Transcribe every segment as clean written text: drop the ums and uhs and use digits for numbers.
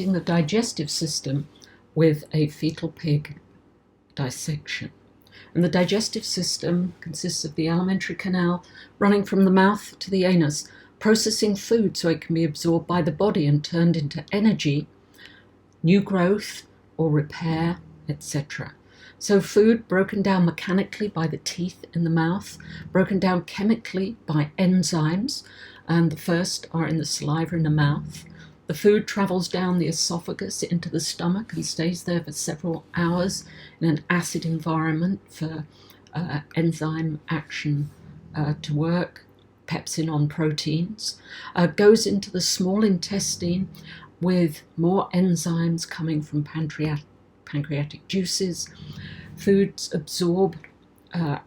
the digestive system with a fetal pig dissection. And the digestive system consists of the alimentary canal running from the mouth to the anus, processing food so it can be absorbed by the body and turned into energy, new growth or repair, etc. So food broken down mechanically by the teeth in the mouth, broken down chemically by enzymes, and the first are in the saliva in the mouth. The food travels down the esophagus into the stomach and stays there for several hours in an acid environment for enzyme action to work, pepsin on proteins, goes into the small intestine with more enzymes coming from pancreatic juices. Food's absorbed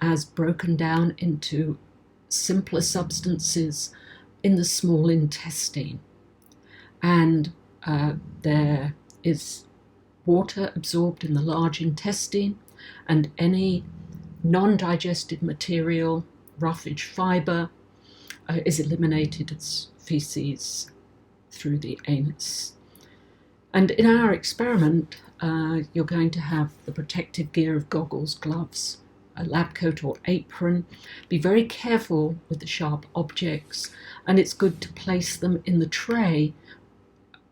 as broken down into simpler substances in the small intestine. And there is water absorbed in the large intestine, and any non-digested material, roughage fiber, is eliminated as feces through the anus. And in our experiment, you're going to have the protective gear of goggles, gloves, a lab coat or apron. Be very careful with the sharp objects, and it's good to place them in the tray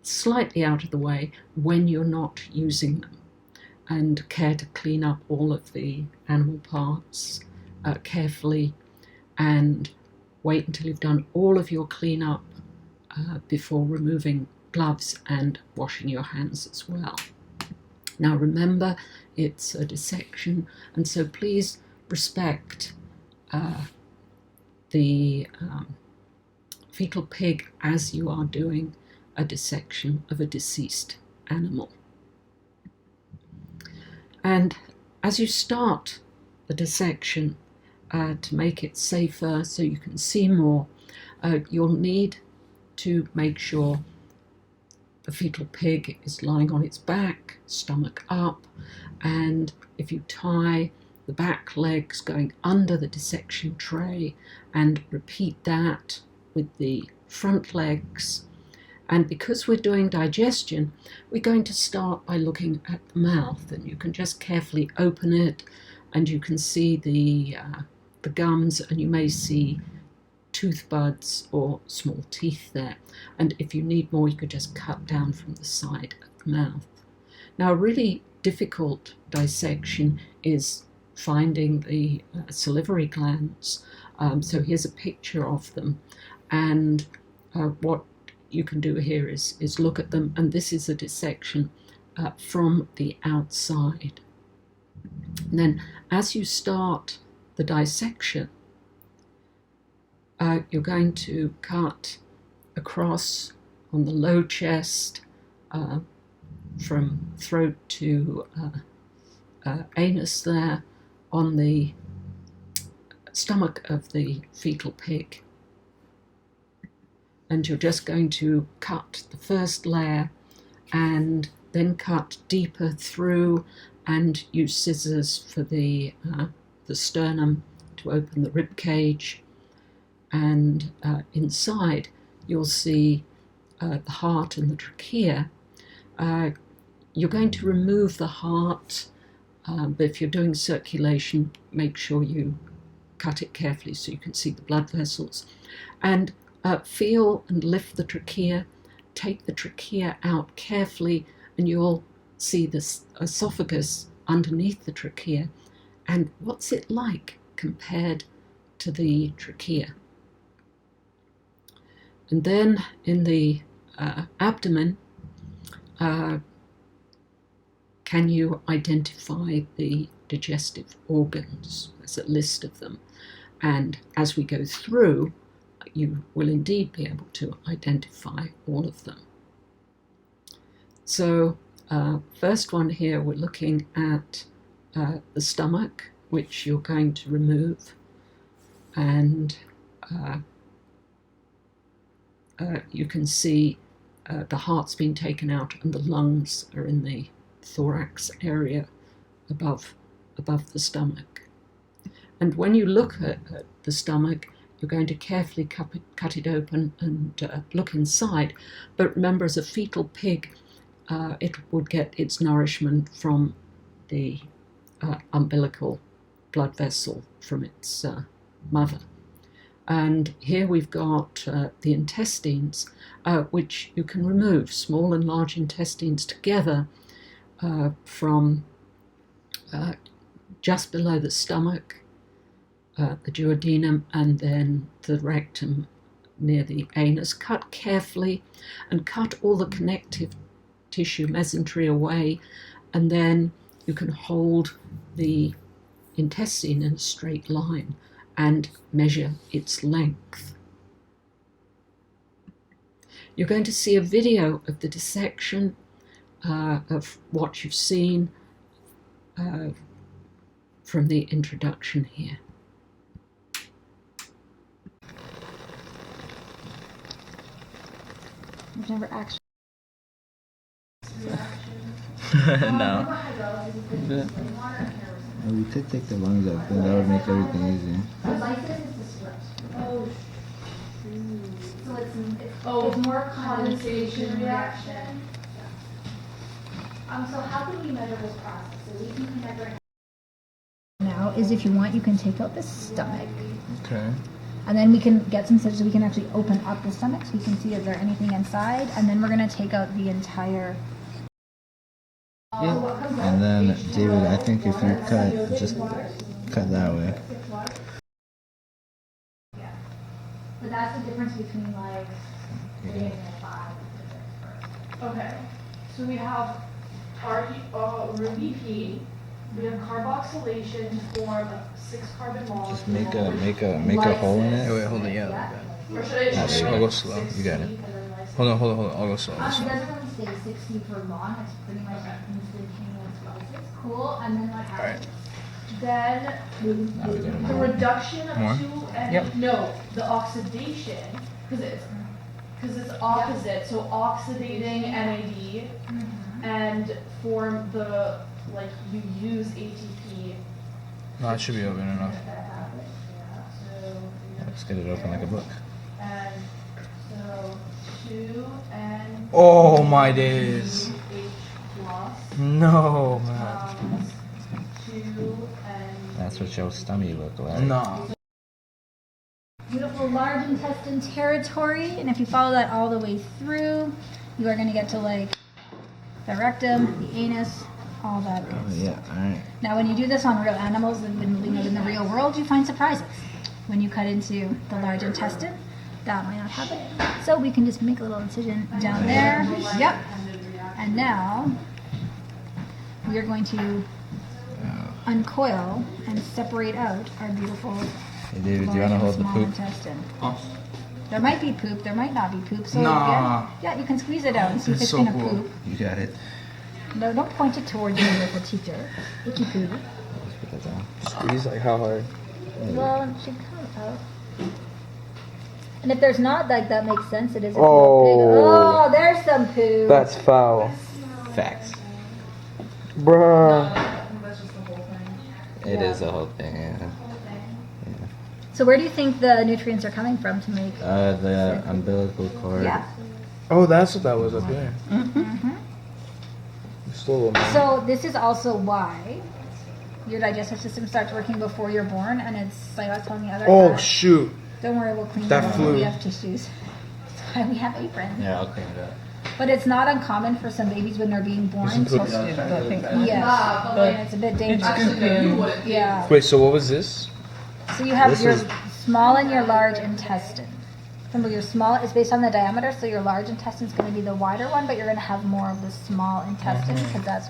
slightly out of the way when you're not using them, and care to clean up all of the animal parts carefully, and wait until you've done all of your cleanup before removing gloves and washing your hands as well. Now remember, it's a dissection, and so please respect the fetal pig as you are doing a dissection of a deceased animal. And as you start the dissection, to make it safer so you can see more, you'll need to make sure the fetal pig is lying on its back, stomach up, and if you tie the back legs going under the dissection tray, and repeat that with the front legs. And because we're doing digestion, we're going to start by looking at the mouth, and you can just carefully open it, and you can see the gums, and you may see tooth buds or small teeth there. And if you need more, you could just cut down from the side of the mouth. Now, a really difficult dissection is finding the salivary glands. So here's a picture of them, and what you can do here is look at them, and this is a dissection from the outside. And then as you start the dissection, you're going to cut across on the low chest from throat to anus there, on the stomach of the fetal pig. And you're just going to cut the first layer and then cut deeper through, and use scissors for the sternum to open the rib cage. And inside you'll see the heart and the trachea. You're going to remove the heart, but if you're doing circulation, make sure you cut it carefully so you can see the blood vessels. And feel and lift the trachea, take the trachea out carefully, and you'll see this esophagus underneath the trachea. And what's it like compared to the trachea? And then in the abdomen, can you identify the digestive organs? There's a list of them. And as we go through, you will indeed be able to identify all of them. So first one here, we're looking at the stomach, which you're going to remove, and you can see the heart's been taken out, and the lungs are in the thorax area above the stomach. And when you look at the stomach, you're going to carefully cut it open and look inside. But remember, as a fetal pig, it would get its nourishment from the umbilical blood vessel from its mother. And here we've got the intestines, which you can remove, small and large intestines together from just below the stomach, the duodenum, and then the rectum near the anus. Cut carefully and cut all the connective tissue, mesentery, away, and then you can hold the intestine in a straight line and measure its length. You're going to see a video of the dissection of what you've seen from the introduction here. I've never actually. No. Well, we could take the lungs out, then that would make everything easy. So it's more condensation reaction. So how can we measure this process? So we can measure. Now is if you want, you can take out the stomach. Okay. And then we can get some so we can actually open up the stomach so we can see is there anything inside. And then we're gonna take out the entire. And then, David, I think if you cut, just cut that way. Yeah. But that's the difference between like 3 and 5. Okay, so we have our Ruby P. We have carboxylation to form 6 carbon molecules. Just make a hole in it. Hey, wait, hold it, yeah. Or should I? I'll go slow. You got it. Hold on. I'll go slow. It doesn't really stay 60 for long. It's pretty much instantaneous process. Cool. And then what happens? Then the reduction of More? 2 and no, the oxidation because it's opposite. So oxidating NAD and form the you use ATP. No, it should be open enough. Let's get it open like a book. And so 2 and Oh my days. H plus No, man. times 2 and That's what your stomach look like. No. Beautiful large intestine territory, and if you follow that all the way through, you are going to get to like the rectum, the anus, all that. Oh, yeah, alright. Now, when you do this on real animals, and in the real world, you find surprises. When you cut into the large intestine, that might not happen. So we can just make a little incision down there. Yep. And now we are going to uncoil and separate out our beautiful. Hey, David, do you want to large and hold the small poop? intestine. There might be poop, there might not be poop. So Nah. yeah, you can squeeze it out and see if It's it's so gonna cool. poop. You got it. No, don't point it towards you, little teacher. Icky poo. Let's put that down. Squeeze like how hard? Well, it should come out. And if there's not, like, that makes sense. It is a Oh. big. Oh, there's some poo. That's foul. Facts. Bruh. It is the whole thing, yeah. So where do you think the nutrients are coming from to make? The umbilical cord. Yeah. Oh, that's what that was up here. Mm-hmm. Still So this is also why your digestive system starts working before you're born, and it's like I was telling the other. Oh guy, shoot. don't worry, we'll clean That it up. flew. We have tissues. That's why we have aprons. Yeah, I'll clean it up. But it's not uncommon for some babies when they're being born. Isn't So, poop- yes, but it's a bit dangerous. Yeah. Wait, so what was this? So you have This your is- small and your large intestine. Remember, your small is based on the diameter, so your large intestine is going to be the wider one, but you're going to have more of the small intestine because that's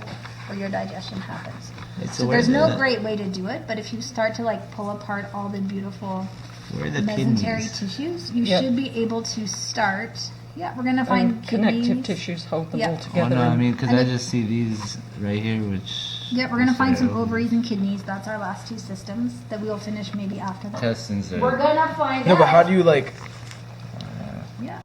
where your digestion happens. It's So there's no great way to do it, but if you start to like pull apart all the beautiful Where are the mesentery kidneys? tissues, you Yep. should be able to start. Yeah, we're going to find connective kidneys. tissues hold them Yep. all Oh together. no, I and- mean, because And I it- just see these right here, which... Yeah, we're going to that's find what some I- ovaries and kidneys. That's our last two systems that we'll finish maybe after that. Intestines We're are... going to find No, out. but how do you like? Yeah.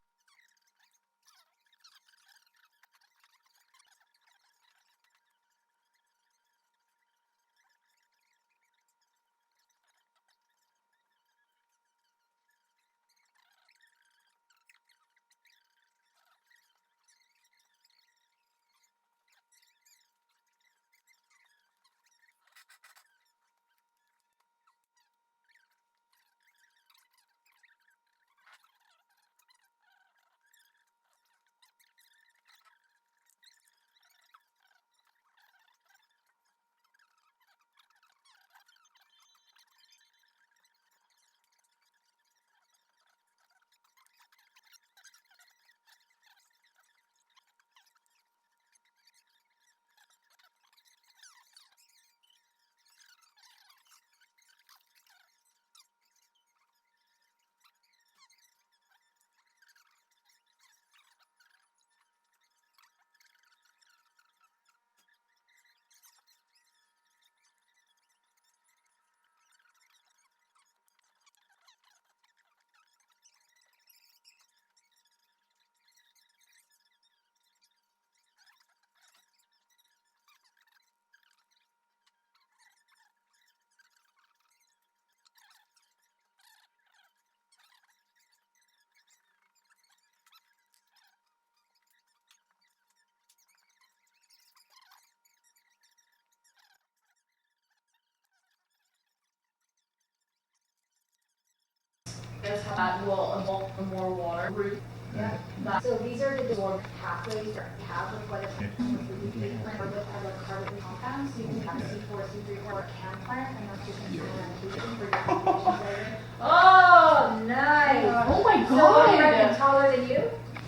that will evolve for more water route. Yeah. So these are the absorb pathways that we have with what with other carbon compounds. So you can have C4, C3, or a CAN plant, and that's just an fermentation for your applications later. Oh, nice. Oh my So what do you god! reckon, taller than you?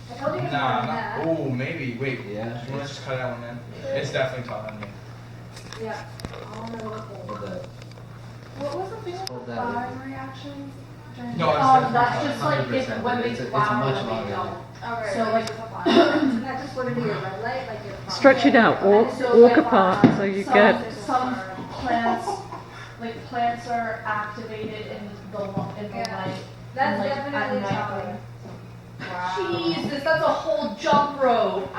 I told you it's taller Nah, than nah. that. Oh, maybe. Wait. Yeah. You want to just cut that one then? It's definitely taller than me. Yeah. Oh, no, Hold that. What was the thing with Hold the that. five reaction? No, it's That's just like if 100%, when but they it's flower much when they longer. don't. Okay. So like Isn't that just what it is, your red light? Like your front Stretch it light? out, walk, So, walk like, apart so you get. some plants, like plants are activated in the Yeah. light. That's and, like, definitely at night. taller. Wow. Jesus, that's a whole jump rope.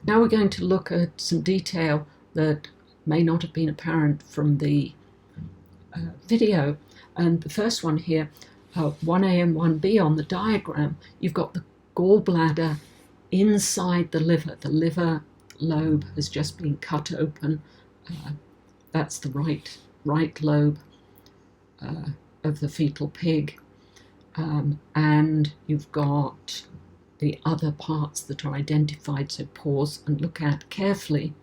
Now we're going to look at some detail that may not have been apparent from the video. And the first one here, 1A and 1B on the diagram, you've got the gallbladder inside the liver. The liver lobe has just been cut open. That's the right lobe of the fetal pig. And you've got the other parts that are identified, so pause and look at carefully.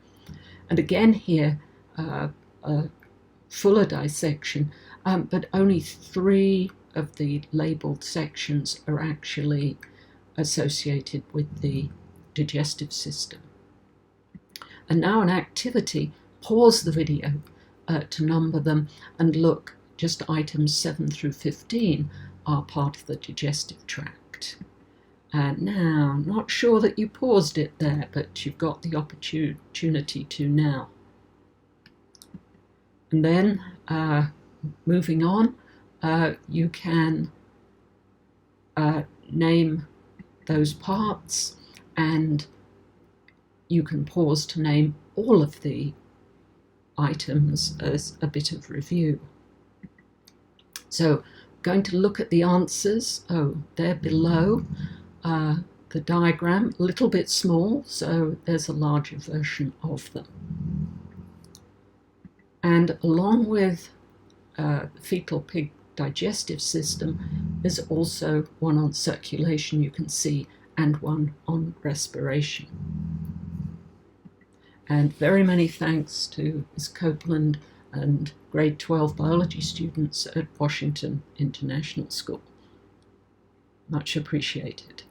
And again here, a fuller dissection, but only 3 of the labelled sections are actually associated with the digestive system. And now an activity, pause the video to number them and look, just items 7 through 15 are part of the digestive tract. And now, not sure that you paused it there, but you've got the opportunity to now. And then, moving on, you can name those parts, and you can pause to name all of the items as a bit of review. So, going to look at the answers. Oh, they're below the diagram, a little bit small, so there's a larger version of them. And along with the fetal pig digestive system, there's also one on circulation you can see, and one on respiration. And very many thanks to Ms. Copeland and grade 12 biology students at Washington International School. Much appreciated.